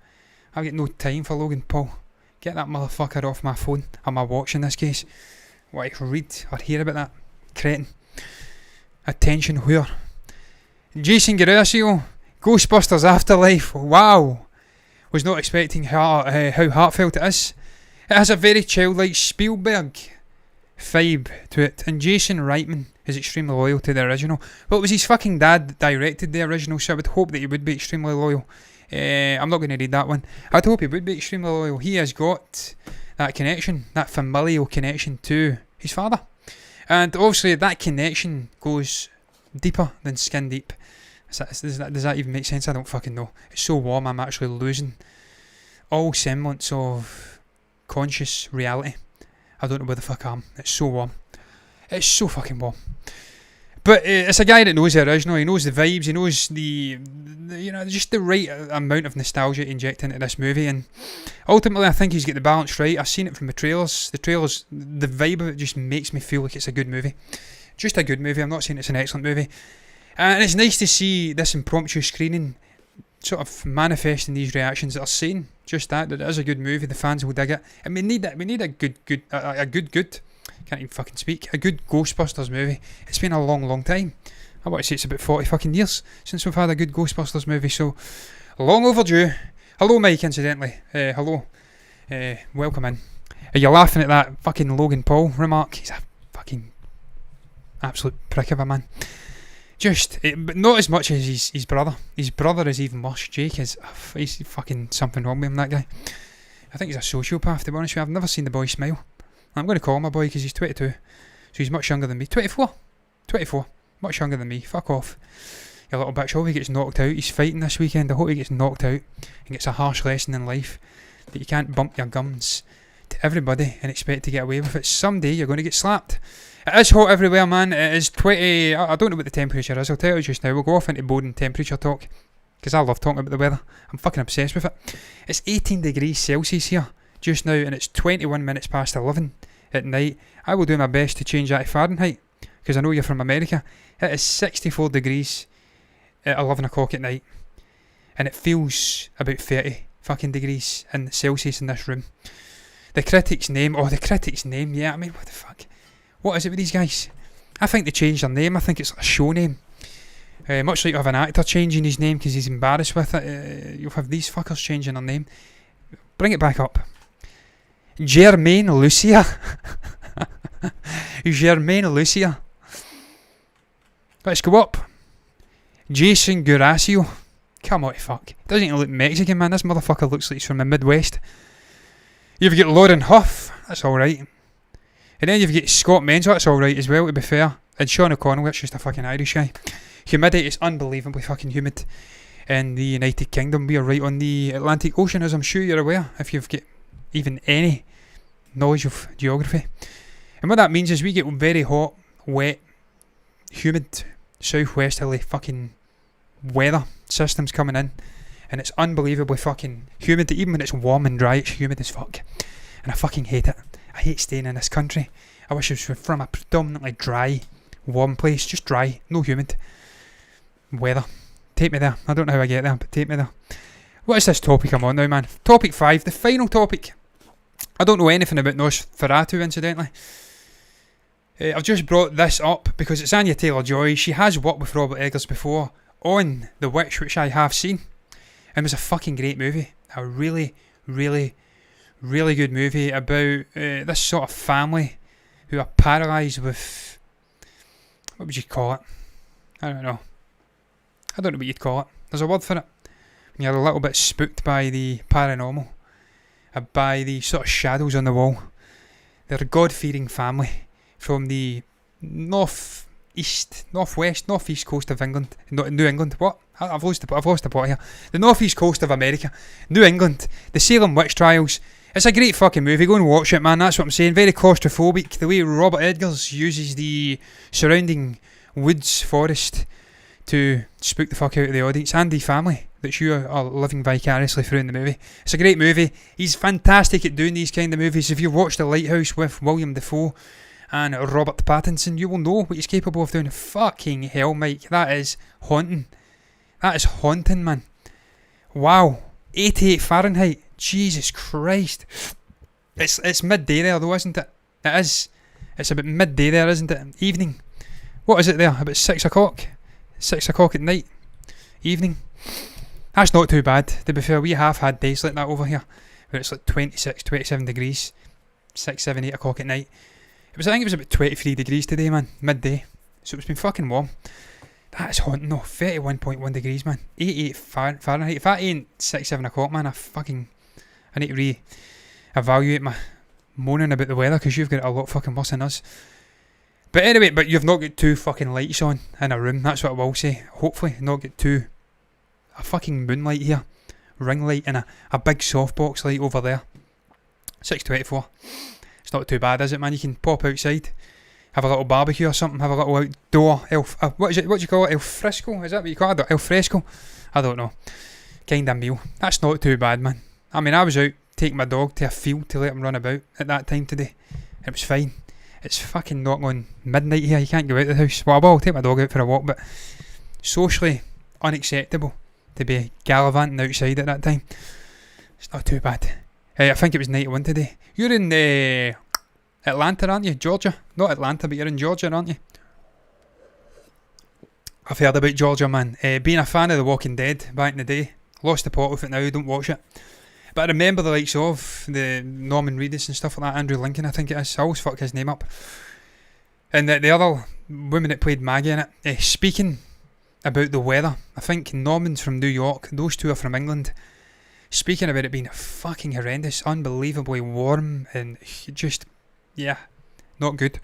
I've got no time for Logan Paul. Get that motherfucker off my phone, or my watch in this case. What I read or hear about that cretin. Attention whore. Jason Gurazio, Ghostbusters Afterlife. Wow. Was not expecting how heartfelt it is. It has a very childlike Spielberg vibe to it, and Jason Reitman is extremely loyal to the original. Well, it was his fucking dad that directed the original, so I would hope that he would be extremely loyal. I'm not going to read that one. I'd hope he would be extremely loyal. He has got that connection, that familial connection to his father. And obviously that connection goes deeper than skin deep. Does that even make sense? I don't fucking know. It's so warm I'm actually losing all semblance of conscious reality. I don't know where the fuck I am. It's so warm. It's so fucking warm. But it's a guy that knows the original. He knows the vibes. He knows the just the right amount of nostalgia injected into this movie. And ultimately, I think he's got the balance right. I've seen it from the trailers. The trailers, the vibe of it just makes me feel like it's a good movie. Just a good movie. I'm not saying it's an excellent movie. And it's nice to see this impromptu screening sort of manifesting these reactions that are saying just that it is a good movie. The fans will dig it. And we need a good. Can't even fucking speak. A good Ghostbusters movie. It's been a long time. I want to say it's about 40 fucking years since we've had a good Ghostbusters movie, so long overdue. Hello, Mike, incidentally. Hello. Welcome in. Are you laughing at that fucking Logan Paul remark? He's a fucking absolute prick of a man. But not as much as his brother. His brother is even worse. Jake he's fucking something wrong with him, that guy. I think he's a sociopath, to be honest with you. I've never seen the boy smile. I'm going to call him a boy because he's 22, so he's much younger than me. 24, much younger than me. Fuck off, you little bitch. I hope he gets knocked out. He's fighting this weekend. I hope he gets knocked out and gets a harsh lesson in life that you can't bump your gums to everybody and expect to get away with it. Someday you're going to get slapped. It is hot everywhere, man. It is 20. I don't know what the temperature is. I'll tell you just now. We'll go off into boring temperature talk because I love talking about the weather. I'm fucking obsessed with it. It's 18 degrees Celsius here just now, and it's 21 minutes past 11 at night. I will do my best to change that to Fahrenheit because I know you're from America. It is 64 degrees at 11 o'clock at night, and it feels about 30 fucking degrees in Celsius in this room. The critic's name, yeah, I mean, what the fuck? What is it with these guys? I think they changed their name. I think it's a show name. Much like you have an actor changing his name because he's embarrassed with it, you'll have these fuckers changing their name. Bring it back up. Germaine Lucia. Let's go up. Jason Gurazio. Come on, fuck. Doesn't even look Mexican, man. This motherfucker looks like he's from the Midwest. You've got Lauren Huff. That's alright. And then you've got Scott Menzel. That's alright as well, to be fair. And Sean O'Connell. That's just a fucking Irish guy. Humidity is unbelievably fucking humid in the United Kingdom. We are right on the Atlantic Ocean, as I'm sure you're aware, if you've got even any knowledge of geography. And what that means is we get very hot, wet, humid, southwesterly fucking weather systems coming in, and it's unbelievably fucking humid. Even when it's warm and dry, it's humid as fuck, and I fucking hate it. I hate staying in this country. I wish it was from a predominantly dry, warm place. Just dry, no humid weather. Take me there. I don't know how I get there, but take me there. What is this topic I'm on now, man? Topic 5, the final topic. I don't know anything about Nosferatu, incidentally. I've just brought this up because it's Anya Taylor-Joy. She has worked with Robert Eggers before on The Witch, which I have seen. And it was a fucking great movie. A really, really, really good movie about this sort of family who are paralysed with... What would you call it? I don't know what you'd call it. There's a word for it. When you're a little bit spooked by the paranormal. By the sort of shadows on the wall. They're a God-fearing family. from the northeast coast of England, New England. What? I've lost the plot here. The northeast coast of America, New England. The Salem witch trials. It's a great fucking movie. Go and watch it, man. That's what I'm saying. Very claustrophobic. The way Robert Edgers uses the surrounding woods, forest to spook the fuck out of the audience and the family that you are living vicariously through in the movie. It's a great movie. He's fantastic at doing these kind of movies. If you've watched The Lighthouse with William Dafoe and Robert Pattinson, you will know what he's capable of doing. Fucking hell, Mike. That is haunting. That is haunting, man. Wow. 88 Fahrenheit. Jesus Christ. It's midday there though, isn't it? It is. It's about midday there, isn't it? Evening. What is it there? About 6 o'clock? 6 o'clock at night? Evening? That's not too bad. To be fair, we have had days like that over here, where it's like 26, 27 degrees. 6, 7, 8 o'clock at night. I think it was about 23 degrees today, man. Midday. So it's been fucking warm. That is haunting though. 31.1 degrees, man. 88 Fahrenheit. If that ain't 6, 7 o'clock, man, I need to re-evaluate my moaning about the weather, because you've got it a lot fucking worse than us. But anyway, you've not got 2 fucking lights on in a room. That's what I will say. Hopefully not get a fucking moonlight here, ring light, and a big softbox light over there. 6:24. It's not too bad, is it, man? You can pop outside, have a little barbecue or something, have a little outdoor what do you call it? El fresco? Is that what you call it? El fresco? I don't know. Kind of meal. That's not too bad, man. I mean, I was out taking my dog to a field to let him run about at that time today. It was fine. It's fucking not on midnight here. You can't go out of the house. Well, I will take my dog out for a walk, but socially unacceptable to be gallivanting outside at that time. It's not too bad. I think it was 91 today. You're in Atlanta, aren't you? Georgia? Not Atlanta, but you're in Georgia, aren't you? I've heard about Georgia, man. Being a fan of The Walking Dead back in the day. Lost the plot with it now, don't watch it. But I remember the likes of the Norman Reedus and stuff like that. Andrew Lincoln, I think it is. I always fuck his name up. And the other woman that played Maggie in it, speaking about the weather. I think Norman's from New York. Those two are from England. Speaking about it being fucking horrendous, unbelievably warm, and just, yeah, not good.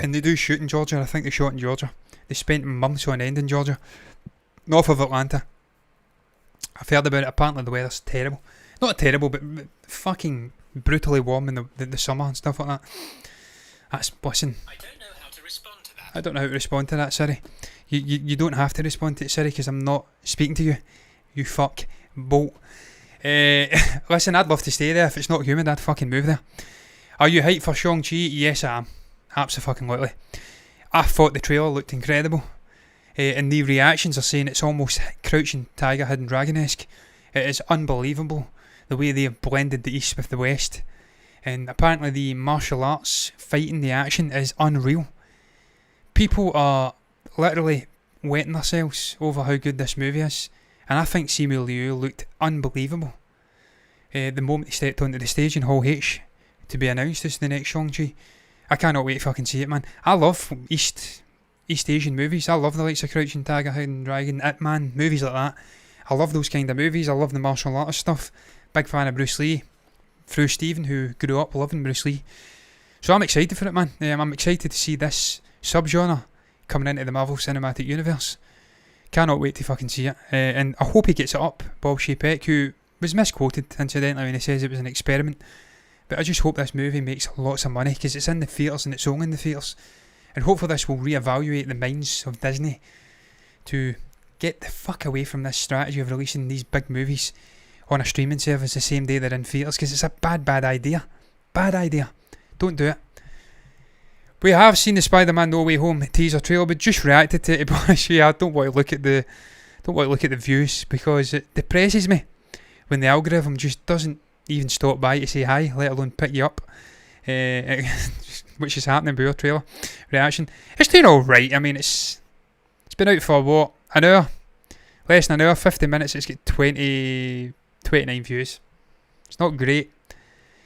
And they do shoot in Georgia. I think they shot in Georgia. They spent months on end in Georgia, north of Atlanta. I've heard about it. Apparently the weather's terrible. Not terrible, but fucking brutally warm in the summer and stuff like that. That's blessing. I don't know how to respond to that, Siri. You don't have to respond to it, Siri, because I'm not speaking to you. You fuck bolt. Listen, I'd love to stay there. If it's not humid, I'd fucking move there. Are you hyped for Shang-Chi? Yes, I am. Absolutely. I thought the trailer looked incredible. And the reactions are saying it's almost Crouching Tiger, Hidden Dragon-esque. It is unbelievable the way they have blended the East with the West. And apparently the martial arts fighting, the action is unreal. People are literally wetting themselves over how good this movie is. And I think Simu Liu looked unbelievable. The moment he stepped onto the stage in Hall H to be announced as the next Shang-Chi. I cannot wait to fucking see it, man. I love East Asian movies. I love the likes of Crouching Tiger, Hidden Dragon, Ip Man, movies like that. I love those kind of movies. I love the martial arts stuff. Big fan of Bruce Lee. Through Stephen, who grew up loving Bruce Lee. So I'm excited for it, man. I'm excited to see this subgenre coming into the Marvel Cinematic Universe. Cannot wait to fucking see it. And I hope he gets it up. Bob Chapek, who was misquoted incidentally when he says it was an experiment. But I just hope this movie makes lots of money, because it's in the theatres and it's only in the theatres. And hopefully this will re-evaluate the minds of Disney to get the fuck away from this strategy of releasing these big movies on a streaming service the same day they're in theatres, because it's a bad idea. Bad idea. Don't do it. We have seen the Spider-Man No Way Home teaser trailer, but just reacted to it. To be honest with you, I don't want to look at the views, because it depresses me when the algorithm just doesn't even stop by to say hi, let alone pick you up. Which is happening with your trailer reaction. It's doing alright. I mean, it's been out for what, an hour? Less than an hour, 50 minutes. It's got 29 views. It's not great.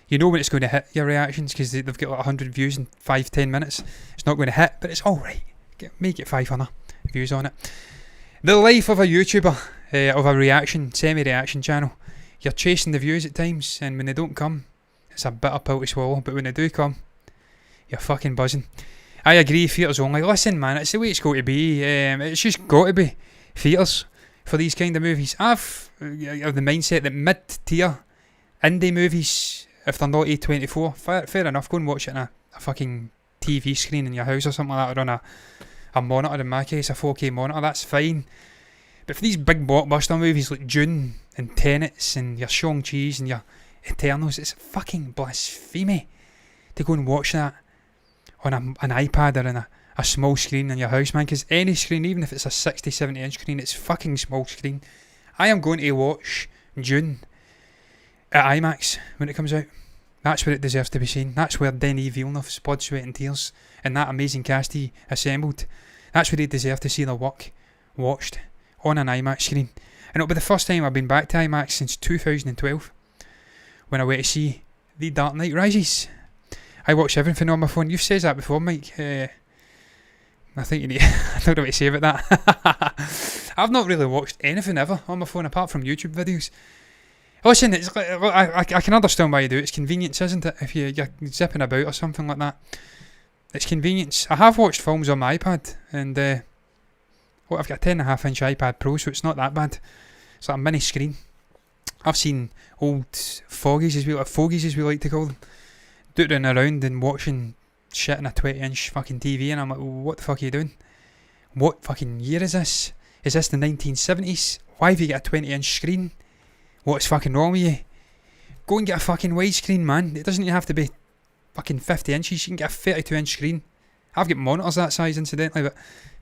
You know when it's going to hit your reactions, because they've got like 100 views in 5-10 minutes. It's not going to hit, but it's alright. Make it 500 views on it. The life of a YouTuber, of a semi-reaction channel. You're chasing the views at times, and when they don't come, it's a bitter pill to swallow. But when they do come, you're fucking buzzing. I agree, theatres only. Listen, man, it's the way it's got to be. It's just got to be theatres for these kind of movies. I've the mindset that mid-tier indie movies, if they're not A24, fair enough, go and watch it on a fucking TV screen in your house or something like that, or on a monitor, in my case, a 4K monitor, that's fine. But for these big blockbuster movies like Dune and Tenets and your Shang-Chi's and your Eternals, it's fucking blasphemy to go and watch that on an iPad or on a small screen in your house, man, because any screen, even if it's a 60, 70 inch screen, it's fucking small screen. I am going to watch Dune at IMAX when it comes out. That's where it deserves to be seen. That's where Denis Villeneuve's blood, sweat and tears and that amazing cast he assembled, that's where they deserve to see their work watched on an IMAX screen. And it'll be the first time I've been back to IMAX since 2012 when I went to see The Dark Knight Rises. I watch everything on my phone. You've said that before, Mike. I think you need... I don't know what to say about that. I've not really watched anything ever on my phone apart from YouTube videos. Listen, it's like, I can understand why you do it. It's convenience, isn't it? If you're zipping about or something like that. It's convenience. I have watched films on my iPad, and I've got a 10.5 inch iPad Pro, so it's not that bad. It's like a mini screen. I've seen old fogies, as we like to call them, dootling around and watching shit on a 20 inch fucking TV, and I'm like, what the fuck are you doing? What fucking year is this? Is this the 1970s? Why have you got a 20 inch screen? What's fucking wrong with you? Go and get a fucking widescreen, man. It doesn't even have to be fucking 50 inches. You can get a 32 inch screen. I've got monitors that size, incidentally, but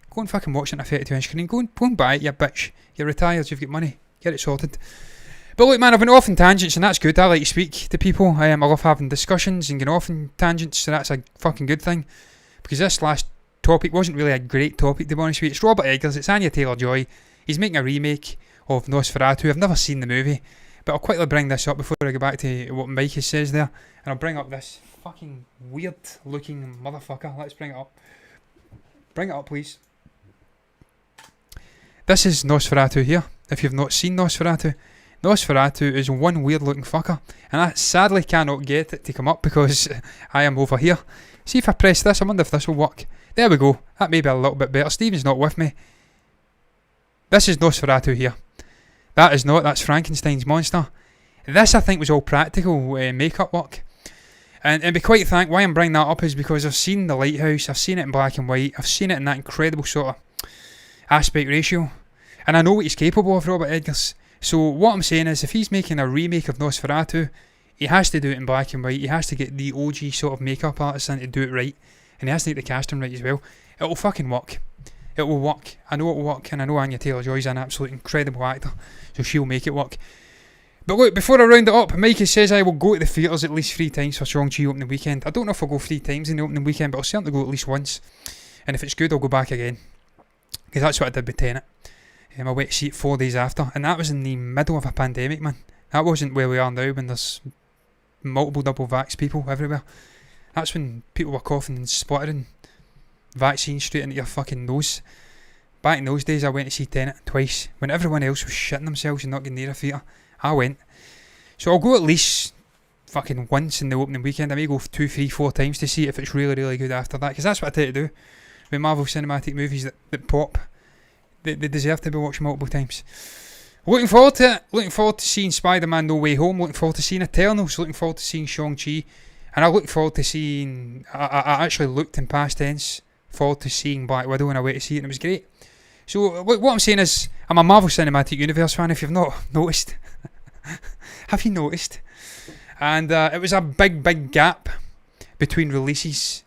go and fucking watch it on a 32 inch screen. Go and buy it, you bitch. You're retired, you've got money. Get it sorted. But look, man, I've been off in tangents, and that's good. I like to speak to people. I love having discussions and getting off in tangents, so that's a fucking good thing. Because this last topic wasn't really a great topic, to be honest with you. It's Robert Eggers, it's Anya Taylor-Joy. He's making a remake of Nosferatu. I've never seen the movie, but I'll quickly bring this up before I go back to what Mike says there. And I'll bring up this fucking weird looking motherfucker. Let's bring it up. Bring it up, please. This is Nosferatu here. If you've not seen Nosferatu, Nosferatu is one weird looking fucker, and I sadly cannot get it to come up because I am over here. See if I press this, I wonder if this will work. There we go, that may be a little bit better. Stephen's not with me. This is Nosferatu here. That is not, that's Frankenstein's monster. This I think was all practical makeup work. And to be quite frank, why I'm bringing that up is because I've seen The Lighthouse, I've seen it in black and white, I've seen it in that incredible sort of aspect ratio, and I know what he's capable of, Robert Eggers. So what I'm saying is, if he's making a remake of Nosferatu, he has to do it in black and white. He has to get the OG sort of makeup artist in to do it right, and he has to get the casting right as well. It'll fucking work. It will work. I know it will work, and I know Anya Taylor-Joy's an absolute incredible actor, so she'll make it work. But look, before I round it up, Mikey says I will go to the theatres at least 3 times for Shang-Chi opening weekend. I don't know if I'll go 3 times in the opening weekend, but I'll certainly go at least once. And if it's good, I'll go back again. Because that's what I did with Tenet. I went to see it 4 days after, and that was in the middle of a pandemic, man. That wasn't where we are now, when there's multiple double vax people everywhere. That's when people were coughing and spluttering vaccines straight into your fucking nose. Back in those days, I went to see Tenet twice, when everyone else was shitting themselves and not getting near a theatre. I went. So I'll go at least fucking once in the opening weekend. I may go 2, 3, 4 times to see it if it's really, really good after that, because that's what I tend to do with Marvel Cinematic movies that pop. They deserve to be watched multiple times. Looking forward to it. Looking forward to seeing Spider-Man No Way Home. Looking forward to seeing Eternals. Looking forward to seeing Shang-Chi. And I look forward to seeing... I actually looked in past tense forward to seeing Black Widow, and I went to see it, and it was great. So what I'm saying is, I'm a Marvel Cinematic Universe fan, if you've not noticed. Have you noticed? And it was a big gap between releases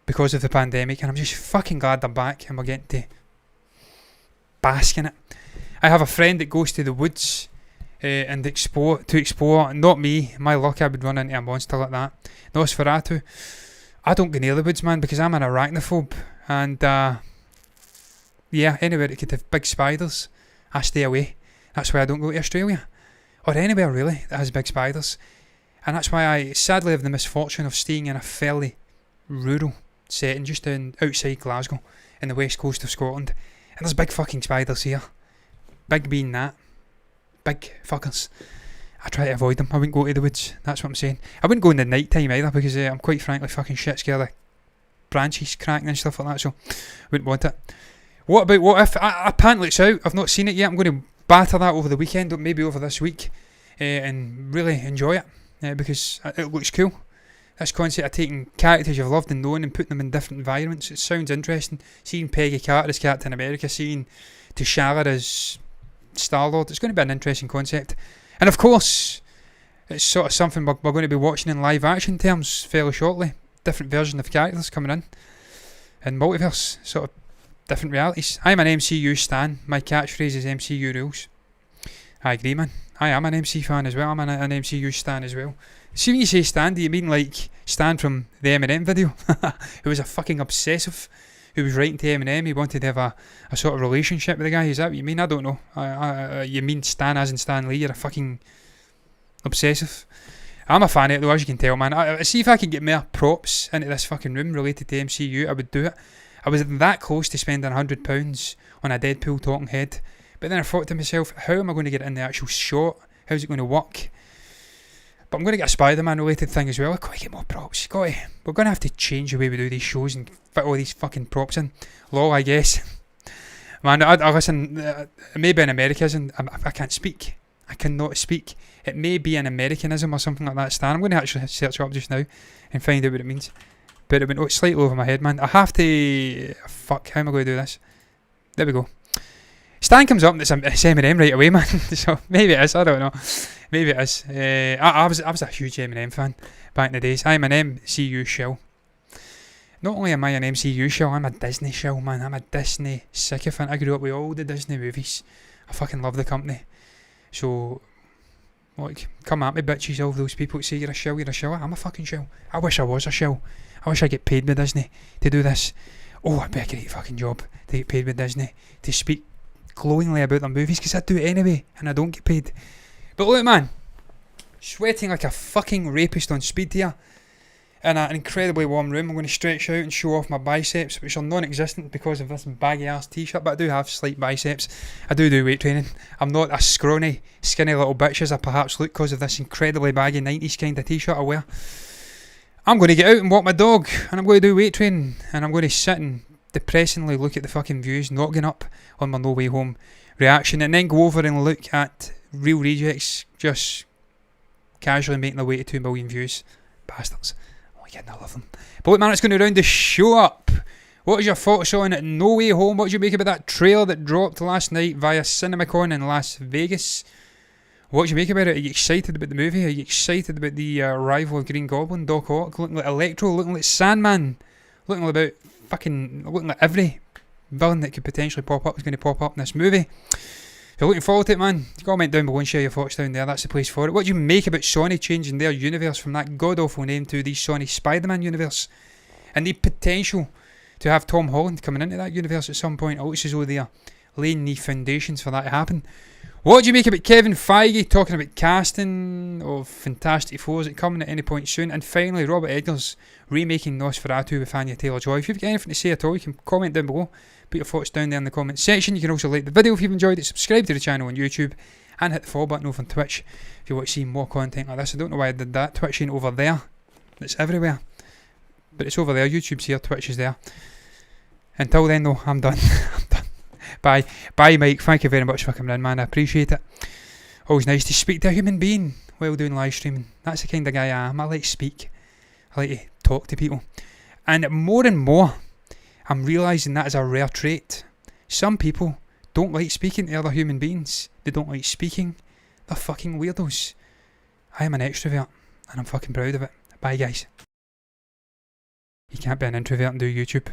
because of the pandemic, and I'm just fucking glad they're back and we're getting to bask in it. I have a friend that goes to the woods and explore. Not me. My luck, I would run into a monster like that. Nosferatu. I don't go near the woods, man, because I'm an arachnophobe, and yeah, anywhere that could have big spiders, I stay away. That's why I don't go to Australia, or anywhere really that has big spiders. And that's why I sadly have the misfortune of staying in a fairly rural setting just outside Glasgow, in the west coast of Scotland. And there's big fucking spiders here. Big being that. Big fuckers. I try to avoid them. I wouldn't go to the woods. That's what I'm saying. I wouldn't go in the night time either, because I'm quite frankly fucking shit scared of branches cracking and stuff like that, so wouldn't want it. What about What If? Apparently it's out. I've not seen it yet. I'm going to batter that over the weekend, or maybe over this week, and really enjoy it, because it looks cool. This concept of taking characters you've loved and known and putting them in different environments, it sounds interesting. Seeing Peggy Carter as Captain America, seeing T'Challa as Star-Lord, it's going to be an interesting concept. And of course, it's sort of something we're going to be watching in live action terms fairly shortly. Different version of characters coming in. And Multiverse, sort of different realities. I'm an MCU stan. My catchphrase is MCU rules. I agree, man. I am an MC fan as well. I'm an MCU stan as well. See, when you say Stan, do you mean like Stan from the Eminem video? Who was a fucking obsessive, who was writing to Eminem, he wanted to have a sort of relationship with the guy. Is that what you mean? I don't know. You mean Stan as in Stan Lee? You're a fucking obsessive. I'm a fan of it though, as you can tell, man. See if I could get more props into this fucking room related to MCU, I would do it. I was that close to spending £100 on a Deadpool talking head, but then I thought to myself, how am I going to get it in the actual shot? How's it going to work? But I'm going to get a Spider-Man related thing as well. I've got to get more props. We're going to have to change the way we do these shows and fit all these fucking props in. Lol, I guess. Man, I listen, it may be an Americanism. I can't speak. I cannot speak. It may be an Americanism or something like that, Stan. I'm going to actually search it up just now and find out what it means. But it went slightly over my head, man. I have to... Fuck, how am I going to do this? There we go. Stan comes up and it's Eminem right away, man. So maybe it is, I don't know. Maybe it is. I was a huge Eminem fan back in the days. I'm an MCU shill. Not only am I an MCU shill, I'm a Disney shill, man. I'm a Disney sycophant. I grew up with all the Disney movies. I fucking love the company. So, like, come at me, bitches, all those people who say you're a shill, you're a shill. I'm a fucking shill. I wish I was a shill. I wish I get paid by Disney to do this. Oh, it'd be a great fucking job to get paid by Disney to speak glowingly about their movies, because I do it anyway and I don't get paid. But look, man, sweating like a fucking rapist on speed here in an incredibly warm room. I'm going to stretch out and show off my biceps, which are non-existent because of this baggy ass t-shirt, but I do have slight biceps. I do weight training. I'm not a scrawny, skinny little bitch as I perhaps look because of this incredibly baggy 90s kind of t-shirt I wear. I'm going to get out and walk my dog, and I'm going to do weight training, and I'm going to sit and depressingly look at the fucking views not getting up on my No Way Home reaction, and then go over and look at Real Rejects just casually making their way to 2 million views. Bastards. Oh my god, I love them. But look, man, it's going to round the show up. What is your thoughts on No Way Home? What did you make about that trailer that dropped last night via CinemaCon in Las Vegas? What did you make about it? Are you excited about the movie? Are you excited about the arrival of Green Goblin, Doc Ock, looking like Electro, looking like Sandman, looking like every villain that could potentially pop up is going to pop up in this movie? If you're looking forward to it, man, comment down below and share your thoughts down there. That's the place for it. What do you make about Sony changing their universe from that god-awful name to the Sony Spider-Man universe? And the potential to have Tom Holland coming into that universe at some point. It looks as though they are laying the foundations for that to happen. What do you make about Kevin Feige talking about casting of Fantastic Four? Is it coming at any point soon? And finally, Robert Eggers remaking Nosferatu with Anya Taylor-Joy. If you've got anything to say at all, you can comment down below. Put your thoughts down there in the comment section. You can also like the video if you've enjoyed it, subscribe to the channel on YouTube, and hit the follow button over on Twitch if you want to see more content like this. I don't know why I did that. Twitch ain't over there. It's everywhere. But it's over there. YouTube's here, Twitch is there. Until then, though, I'm done. I'm done. Bye, Mike. Thank you very much for coming in, man. I appreciate it. Always nice to speak to a human being while doing live streaming. That's the kind of guy I am. I like to speak. I like to talk to people. And more, I'm realising that is a rare trait. Some people don't like speaking to other human beings. They don't like speaking. They're fucking weirdos. I am an extrovert, and I'm fucking proud of it. Bye, guys. You can't be an introvert and do YouTube.